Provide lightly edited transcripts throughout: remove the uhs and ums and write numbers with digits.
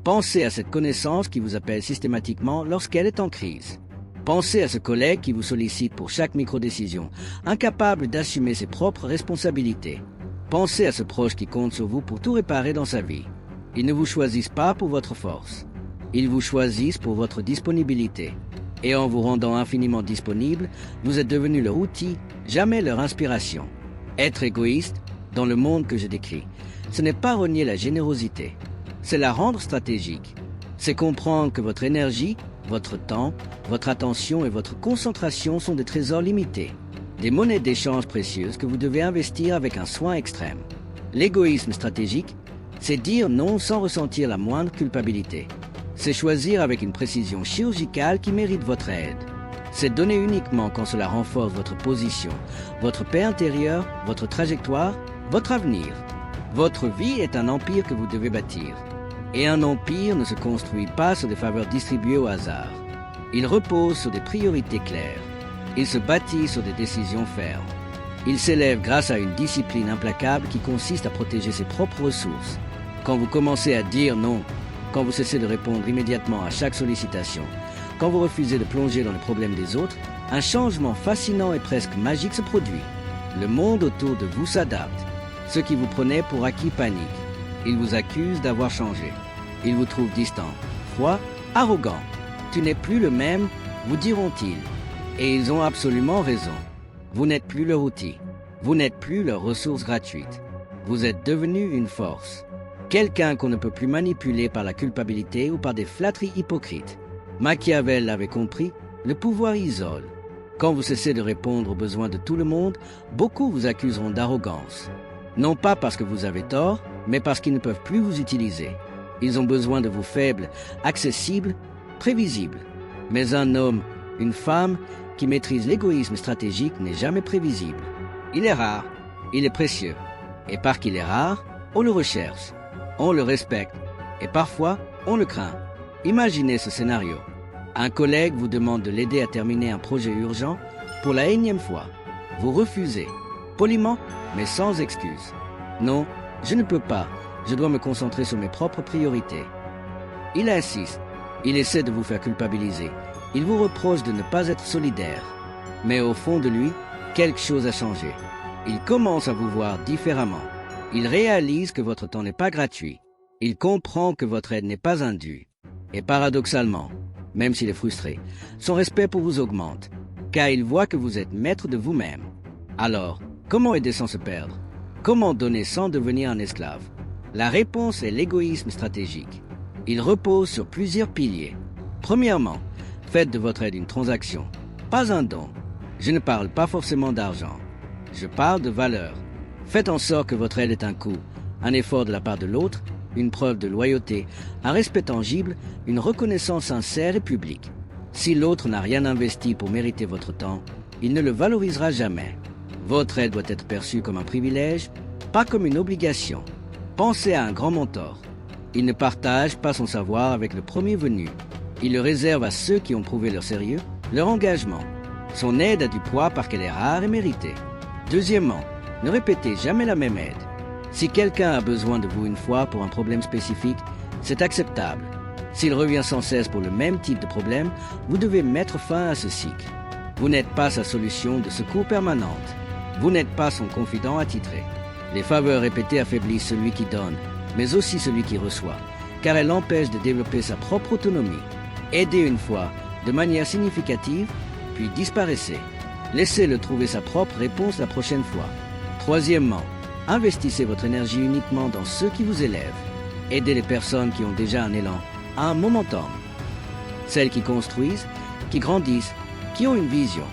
Pensez à cette connaissance qui vous appelle systématiquement lorsqu'elle est en crise. Pensez à ce collègue qui vous sollicite pour chaque micro-décision, incapable d'assumer ses propres responsabilités. Pensez à ce proche qui compte sur vous pour tout réparer dans sa vie. Ils ne vous choisissent pas pour votre force. Ils vous choisissent pour votre disponibilité. Et en vous rendant infiniment disponible, vous êtes devenu leur outil, jamais leur inspiration. Être égoïste, dans le monde que je décris, ce n'est pas renier la générosité. C'est la rendre stratégique. C'est comprendre que votre énergie, votre temps, votre attention et votre concentration sont des trésors limités. Des monnaies d'échange précieuses que vous devez investir avec un soin extrême. L'égoïsme stratégique, c'est dire non sans ressentir la moindre culpabilité. C'est choisir avec une précision chirurgicale qui mérite votre aide. C'est donner uniquement quand cela renforce votre position, votre paix intérieure, votre trajectoire, votre avenir. Votre vie est un empire que vous devez bâtir. Et un empire ne se construit pas sur des faveurs distribuées au hasard. Il repose sur des priorités claires. Il se bâtit sur des décisions fermes. Il s'élève grâce à une discipline implacable qui consiste à protéger ses propres ressources. Quand vous commencez à dire non, quand vous cessez de répondre immédiatement à chaque sollicitation, quand vous refusez de plonger dans les problèmes des autres, un changement fascinant et presque magique se produit. Le monde autour de vous s'adapte. Ceux qui vous prenaient pour acquis paniquent. Ils vous accusent d'avoir changé. Ils vous trouvent distant, froid, arrogant. Tu n'es plus le même, vous diront-ils. Et ils ont absolument raison. Vous n'êtes plus leur outil. Vous n'êtes plus leur ressource gratuite. Vous êtes devenu une force. Quelqu'un qu'on ne peut plus manipuler par la culpabilité ou par des flatteries hypocrites. Machiavel l'avait compris, le pouvoir isole. Quand vous cessez de répondre aux besoins de tout le monde, beaucoup vous accuseront d'arrogance. Non pas parce que vous avez tort, mais parce qu'ils ne peuvent plus vous utiliser. Ils ont besoin de vous faibles, accessibles, prévisibles. Mais un homme, une femme, qui maîtrise l'égoïsme stratégique n'est jamais prévisible. Il est rare, il est précieux. Et parce qu'il est rare, on le recherche. On le respecte et parfois on le craint. Imaginez ce scénario. Un collègue vous demande de l'aider à terminer un projet urgent pour la énième fois. Vous refusez, poliment mais sans excuse. Non, je ne peux pas, je dois me concentrer sur mes propres priorités. Il insiste, il essaie de vous faire culpabiliser, il vous reproche de ne pas être solidaire. Mais au fond de lui, quelque chose a changé. Il commence à vous voir différemment. Il réalise que votre temps n'est pas gratuit. Il comprend que votre aide n'est pas indue. Et paradoxalement, même s'il est frustré, son respect pour vous augmente, car il voit que vous êtes maître de vous-même. Alors, comment aider sans se perdre? Comment donner sans devenir un esclave? La réponse est l'égoïsme stratégique. Il repose sur plusieurs piliers. Premièrement, faites de votre aide une transaction, pas un don. Je ne parle pas forcément d'argent. Je parle de valeur. Faites en sorte que votre aide ait un coût, un effort de la part de l'autre, une preuve de loyauté, un respect tangible, une reconnaissance sincère et publique. Si l'autre n'a rien investi pour mériter votre temps, il ne le valorisera jamais. Votre aide doit être perçue comme un privilège, pas comme une obligation. Pensez à un grand mentor. Il ne partage pas son savoir avec le premier venu. Il le réserve à ceux qui ont prouvé leur sérieux, leur engagement. Son aide a du poids parce qu'elle est rare et méritée. Deuxièmement, ne répétez jamais la même aide. Si quelqu'un a besoin de vous une fois pour un problème spécifique, c'est acceptable. S'il revient sans cesse pour le même type de problème, vous devez mettre fin à ce cycle. Vous n'êtes pas sa solution de secours permanente. Vous n'êtes pas son confident attitré. Les faveurs répétées affaiblissent celui qui donne, mais aussi celui qui reçoit, car elles l'empêchent de développer sa propre autonomie. Aidez une fois, de manière significative, puis disparaissez. Laissez-le trouver sa propre réponse la prochaine fois. Troisièmement, investissez votre énergie uniquement dans ceux qui vous élèvent. Aidez les personnes qui ont déjà un élan, à un momentum. Celles qui construisent, qui grandissent, qui ont une vision.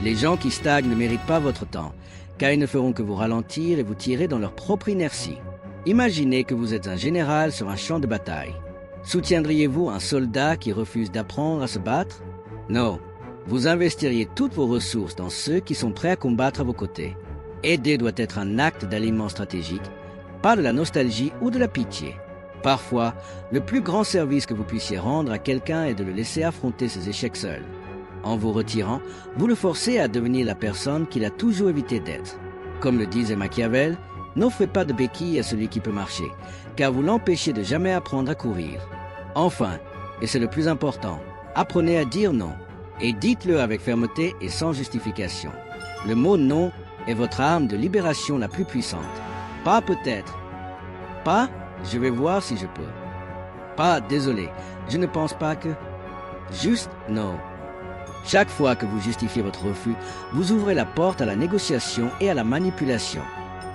Les gens qui stagnent ne méritent pas votre temps, car ils ne feront que vous ralentir et vous tirer dans leur propre inertie. Imaginez que vous êtes un général sur un champ de bataille. Soutiendriez-vous un soldat qui refuse d'apprendre à se battre? Non, vous investiriez toutes vos ressources dans ceux qui sont prêts à combattre à vos côtés. Aider doit être un acte d'aliment stratégique, pas de la nostalgie ou de la pitié. Parfois, le plus grand service que vous puissiez rendre à quelqu'un est de le laisser affronter ses échecs seul. En vous retirant, vous le forcez à devenir la personne qu'il a toujours évité d'être. Comme le disait Machiavel, n'offrez pas de béquille à celui qui peut marcher, car vous l'empêchez de jamais apprendre à courir. Enfin, et c'est le plus important, apprenez à dire non. Et dites-le avec fermeté et sans justification. Le mot non est votre arme de libération la plus puissante. Pas peut-être. Pas, je vais voir si je peux. Pas, désolé, je ne pense pas que... Juste non. Chaque fois que vous justifiez votre refus, vous ouvrez la porte à la négociation et à la manipulation.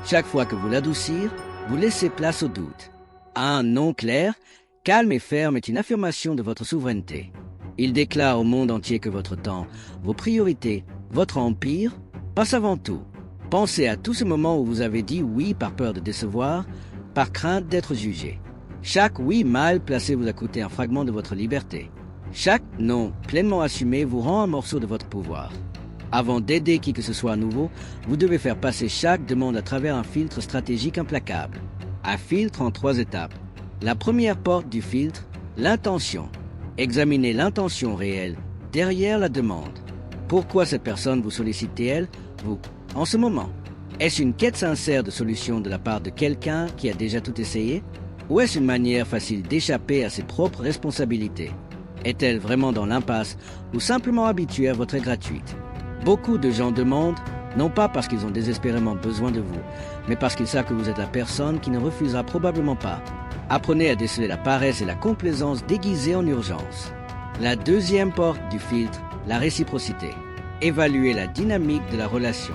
Chaque fois que vous l'adoucir, vous laissez place au doute. Un non clair, calme et ferme est une affirmation de votre souveraineté. Il déclare au monde entier que votre temps, vos priorités, votre empire, passe avant tout. Pensez à tous ces moments où vous avez dit oui par peur de décevoir, par crainte d'être jugé. Chaque oui mal placé vous a coûté un fragment de votre liberté. Chaque non pleinement assumé vous rend un morceau de votre pouvoir. Avant d'aider qui que ce soit à nouveau, vous devez faire passer chaque demande à travers un filtre stratégique implacable. Un filtre en 3 étapes. La première porte du filtre, l'intention. Examinez l'intention réelle derrière la demande. Pourquoi cette personne vous sollicite-t-elle, vous, en ce moment? Est-ce une quête sincère de solution de la part de quelqu'un qui a déjà tout essayé? Ou est-ce une manière facile d'échapper à ses propres responsabilités? Est-elle vraiment dans l'impasse ou simplement habituée à votre aide gratuite? Beaucoup de gens demandent, non pas parce qu'ils ont désespérément besoin de vous, mais parce qu'ils savent que vous êtes la personne qui ne refusera probablement pas. Apprenez à déceler la paresse et la complaisance déguisées en urgence. La deuxième porte du filtre, la réciprocité. Évaluez la dynamique de la relation.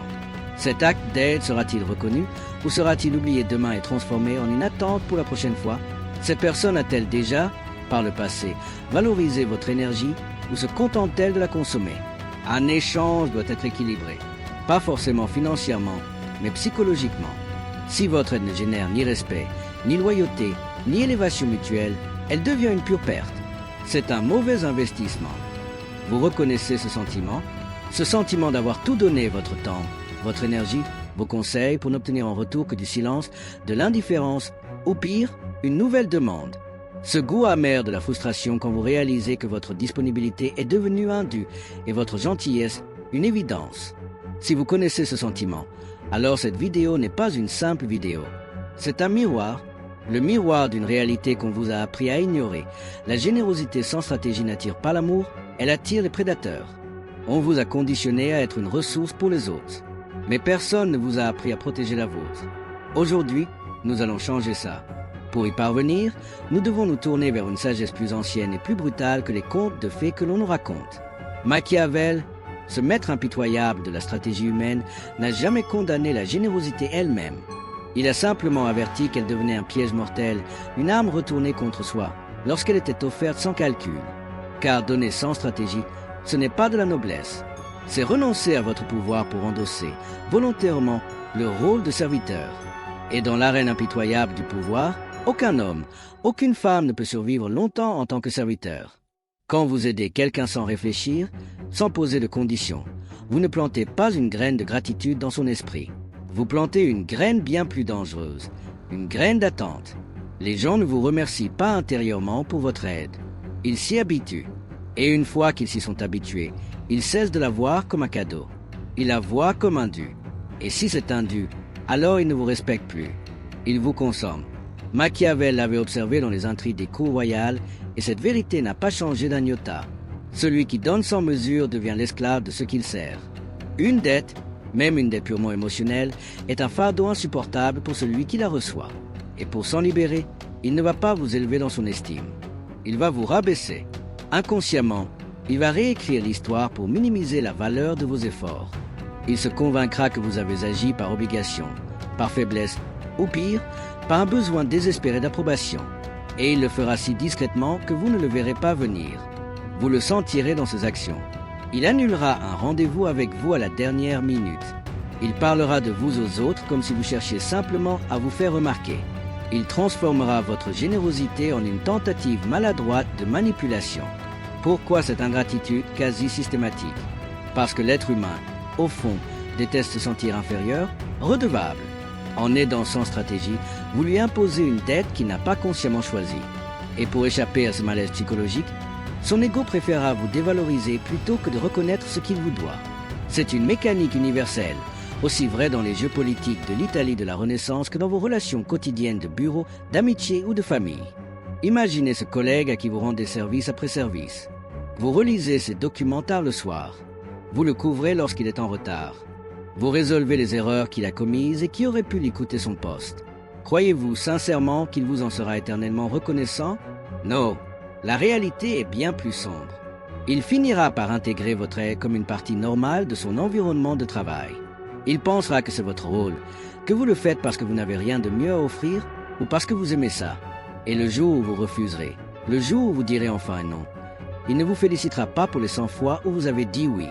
Cet acte d'aide sera-t-il reconnu ou sera-t-il oublié demain et transformé en une attente pour la prochaine fois? Cette personne a-t-elle déjà, par le passé, valorisé votre énergie ou se contente-t-elle de la consommer? Un échange doit être équilibré, pas forcément financièrement, mais psychologiquement. Si votre aide ne génère ni respect, ni loyauté, ni élévation mutuelle, elle devient une pure perte. C'est un mauvais investissement. Vous reconnaissez ce sentiment d'avoir tout donné, votre temps, votre énergie, vos conseils pour n'obtenir en retour que du silence, de l'indifférence, ou pire, une nouvelle demande. Ce goût amer de la frustration quand vous réalisez que votre disponibilité est devenue un dû et votre gentillesse une évidence. Si vous connaissez ce sentiment, alors cette vidéo n'est pas une simple vidéo. C'est un miroir, le miroir d'une réalité qu'on vous a appris à ignorer. La générosité sans stratégie n'attire pas l'amour, elle attire les prédateurs. On vous a conditionné à être une ressource pour les autres. Mais personne ne vous a appris à protéger la vôtre. Aujourd'hui, nous allons changer ça. Pour y parvenir, nous devons nous tourner vers une sagesse plus ancienne et plus brutale que les contes de fées que l'on nous raconte. Machiavel, ce maître impitoyable de la stratégie humaine, n'a jamais condamné la générosité elle-même. Il a simplement averti qu'elle devenait un piège mortel, une arme retournée contre soi, lorsqu'elle était offerte sans calcul. Car donner sans stratégie, ce n'est pas de la noblesse. C'est renoncer à votre pouvoir pour endosser, volontairement, le rôle de serviteur. Et dans l'arène impitoyable du pouvoir, aucun homme, aucune femme ne peut survivre longtemps en tant que serviteur. Quand vous aidez quelqu'un sans réfléchir, sans poser de conditions, vous ne plantez pas une graine de gratitude dans son esprit. Vous plantez une graine bien plus dangereuse, une graine d'attente. Les gens ne vous remercient pas intérieurement pour votre aide. Ils s'y habituent. Et une fois qu'ils s'y sont habitués, ils cessent de la voir comme un cadeau. Ils la voient comme un dû. Et si c'est un dû, alors ils ne vous respectent plus. Ils vous consomment. Machiavel l'avait observé dans les intrigues des cours royales, et cette vérité n'a pas changé d'un iota. Celui qui donne sans mesure devient l'esclave de ce qu'il sert. Une dette, même une dette purement émotionnelle, est un fardeau insupportable pour celui qui la reçoit. Et pour s'en libérer, il ne va pas vous élever dans son estime. Il va vous rabaisser. Inconsciemment, il va réécrire l'histoire pour minimiser la valeur de vos efforts. Il se convaincra que vous avez agi par obligation, par faiblesse, ou pire, par un besoin désespéré d'approbation. Et il le fera si discrètement que vous ne le verrez pas venir. Vous le sentirez dans ses actions. Il annulera un rendez-vous avec vous à la dernière minute. Il parlera de vous aux autres comme si vous cherchiez simplement à vous faire remarquer. Il transformera votre générosité en une tentative maladroite de manipulation. Pourquoi cette ingratitude quasi systématique? Parce que l'être humain, au fond, déteste se sentir inférieur, redevable. En aidant sans stratégie, vous lui imposez une dette qu'il n'a pas consciemment choisie. Et pour échapper à ce malaise psychologique, son ego préférera vous dévaloriser plutôt que de reconnaître ce qu'il vous doit. C'est une mécanique universelle, aussi vraie dans les jeux politiques de l'Italie de la Renaissance que dans vos relations quotidiennes de bureau, d'amitié ou de famille. Imaginez ce collègue à qui vous rendez service après service. Vous relisez ses documents tard le soir. Vous le couvrez lorsqu'il est en retard. Vous résolvez les erreurs qu'il a commises et qui auraient pu lui coûter son poste. Croyez-vous sincèrement qu'il vous en sera éternellement reconnaissant? Non, la réalité est bien plus sombre. Il finira par intégrer votre aide comme une partie normale de son environnement de travail. Il pensera que c'est votre rôle, que vous le faites parce que vous n'avez rien de mieux à offrir ou parce que vous aimez ça. Et le jour où vous refuserez, le jour où vous direz enfin non, il ne vous félicitera pas pour les 100 fois où vous avez dit oui.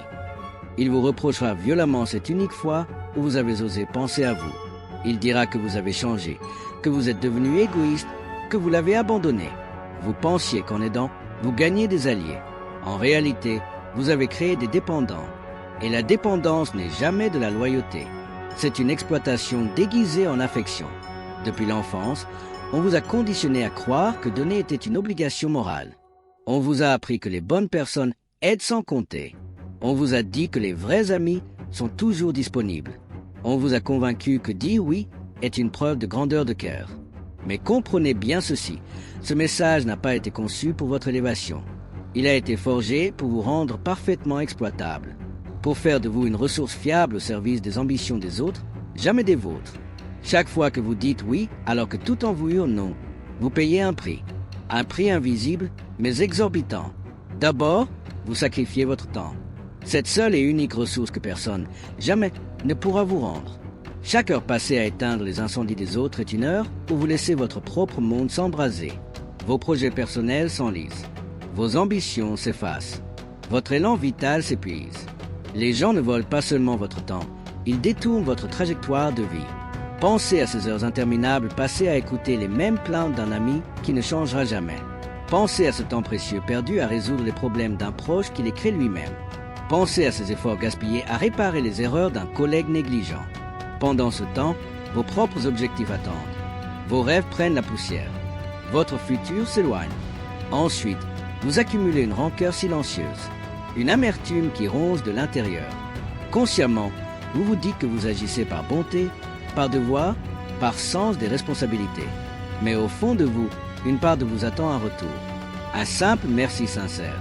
Il vous reprochera violemment cette unique fois où vous avez osé penser à vous. Il dira que vous avez changé, que vous êtes devenu égoïste, que vous l'avez abandonné. Vous pensiez qu'en aidant, vous gagnez des alliés. En réalité, vous avez créé des dépendants. Et la dépendance n'est jamais de la loyauté. C'est une exploitation déguisée en affection. Depuis l'enfance, on vous a conditionné à croire que donner était une obligation morale. On vous a appris que les bonnes personnes aident sans compter. On vous a dit que les vrais amis sont toujours disponibles. On vous a convaincu que dire oui est une preuve de grandeur de cœur. Mais comprenez bien ceci, ce message n'a pas été conçu pour votre élévation. Il a été forgé pour vous rendre parfaitement exploitable, pour faire de vous une ressource fiable au service des ambitions des autres, jamais des vôtres. Chaque fois que vous dites oui, alors que tout en vous hurle non, vous payez un prix invisible, mais exorbitant. D'abord, vous sacrifiez votre temps. Cette seule et unique ressource que personne, jamais, ne pourra vous rendre. Chaque heure passée à éteindre les incendies des autres est une heure où vous laissez votre propre monde s'embraser. Vos projets personnels s'enlisent. Vos ambitions s'effacent. Votre élan vital s'épuise. Les gens ne volent pas seulement votre temps, ils détournent votre trajectoire de vie. Pensez à ces heures interminables passées à écouter les mêmes plaintes d'un ami qui ne changera jamais. Pensez à ce temps précieux perdu à résoudre les problèmes d'un proche qui les crée lui-même. Pensez à ces efforts gaspillés à réparer les erreurs d'un collègue négligent. Pendant ce temps, vos propres objectifs attendent. Vos rêves prennent la poussière. Votre futur s'éloigne. Ensuite, vous accumulez une rancœur silencieuse, une amertume qui ronge de l'intérieur. Consciemment, vous vous dites que vous agissez par bonté, par devoir, par sens des responsabilités. Mais au fond de vous, une part de vous attend un retour. Un simple merci sincère,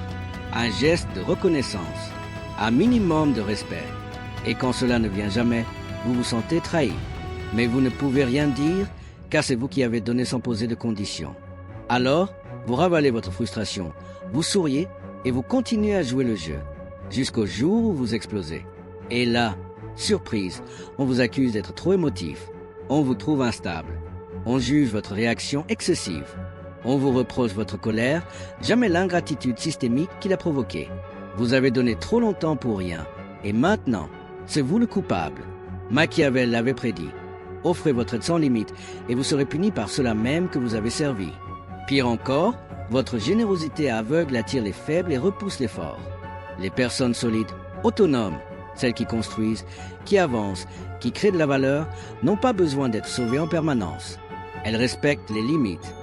un geste de reconnaissance, un minimum de respect. Et quand cela ne vient jamais, vous vous sentez trahi. Mais vous ne pouvez rien dire, car c'est vous qui avez donné sans poser de conditions. Alors, vous ravalez votre frustration, vous souriez et vous continuez à jouer le jeu, jusqu'au jour où vous explosez. Et là, surprise, on vous accuse d'être trop émotif. On vous trouve instable. On juge votre réaction excessive. On vous reproche votre colère, jamais l'ingratitude systémique qui l'a provoquée. Vous avez donné trop longtemps pour rien. Et maintenant, c'est vous le coupable. Machiavel l'avait prédit. Offrez votre aide sans limite et vous serez puni par cela même que vous avez servi. Pire encore, votre générosité aveugle attire les faibles et repousse les forts. Les personnes solides, autonomes, celles qui construisent, qui avancent, qui créent de la valeur, n'ont pas besoin d'être sauvées en permanence. Elles respectent les limites.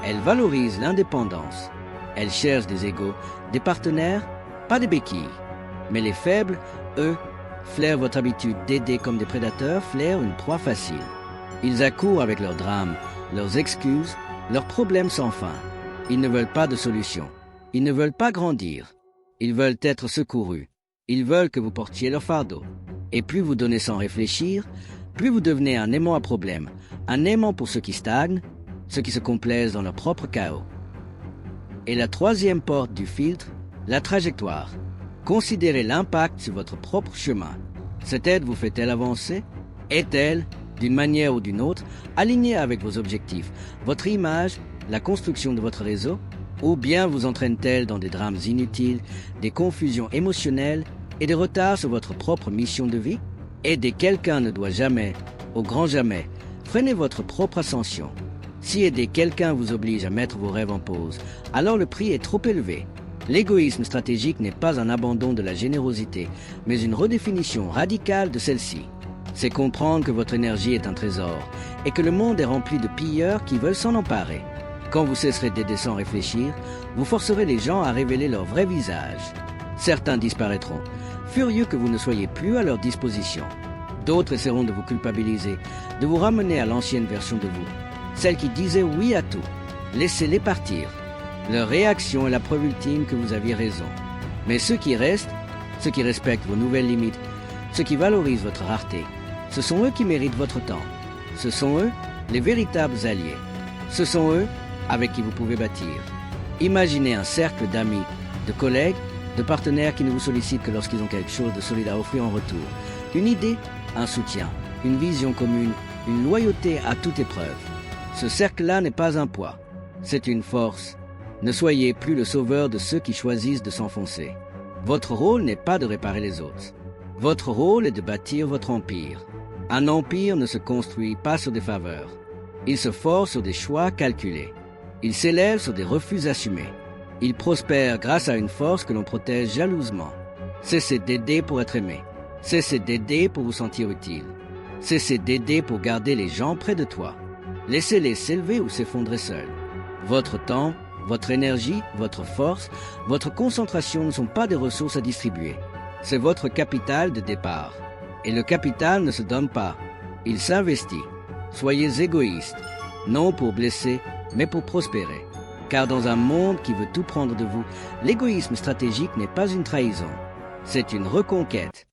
Elles valorisent l'indépendance. Elles cherchent des égaux, des partenaires, pas des béquilles. Mais les faibles, eux, flairent votre habitude d'aider comme des prédateurs flairent une proie facile. Ils accourent avec leurs drames, leurs excuses, leurs problèmes sans fin. Ils ne veulent pas de solution. Ils ne veulent pas grandir. Ils veulent être secourus. Ils veulent que vous portiez leur fardeau. Et plus vous donnez sans réfléchir, plus vous devenez un aimant à problème, un aimant pour ceux qui stagnent, ceux qui se complaisent dans leur propre chaos. Et la troisième porte du filtre, la trajectoire. Considérez l'impact sur votre propre chemin. Cette aide vous fait-elle avancer? Est-elle, d'une manière ou d'une autre, alignée avec vos objectifs, votre image, la construction de votre réseau? Ou bien vous entraîne-t-elle dans des drames inutiles, des confusions émotionnelles et des retards sur votre propre mission de vie? Aider quelqu'un ne doit jamais, au grand jamais, freiner votre propre ascension. Si aider quelqu'un vous oblige à mettre vos rêves en pause, alors le prix est trop élevé. L'égoïsme stratégique n'est pas un abandon de la générosité, mais une redéfinition radicale de celle-ci. C'est comprendre que votre énergie est un trésor et que le monde est rempli de pilleurs qui veulent s'en emparer. Quand vous cesserez d'aider sans réfléchir, vous forcerez les gens à révéler leur vrai visage. Certains disparaîtront, furieux que vous ne soyez plus à leur disposition. D'autres essaieront de vous culpabiliser, de vous ramener à l'ancienne version de vous, celle qui disait oui à tout. Laissez-les partir. Leur réaction est la preuve ultime que vous aviez raison. Mais ceux qui restent, ceux qui respectent vos nouvelles limites, ceux qui valorisent votre rareté, ce sont eux qui méritent votre temps. Ce sont eux les véritables alliés. Ce sont eux avec qui vous pouvez bâtir. Imaginez un cercle d'amis, de collègues, de partenaires qui ne vous sollicitent que lorsqu'ils ont quelque chose de solide à offrir en retour. Une idée, un soutien, une vision commune, une loyauté à toute épreuve. Ce cercle-là n'est pas un poids, c'est une force. Ne soyez plus le sauveur de ceux qui choisissent de s'enfoncer. Votre rôle n'est pas de réparer les autres. Votre rôle est de bâtir votre empire. Un empire ne se construit pas sur des faveurs. Il se forge sur des choix calculés. Il s'élève sur des refus assumés. Il prospère grâce à une force que l'on protège jalousement. Cessez d'aider pour être aimé. Cessez d'aider pour vous sentir utile. Cessez d'aider pour garder les gens près de toi. Laissez-les s'élever ou s'effondrer seuls. Votre temps, votre énergie, votre force, votre concentration ne sont pas des ressources à distribuer. C'est votre capital de départ. Et le capital ne se donne pas. Il s'investit. Soyez égoïste, non pour blesser, mais pour prospérer. Car dans un monde qui veut tout prendre de vous, l'égoïsme stratégique n'est pas une trahison. C'est une reconquête.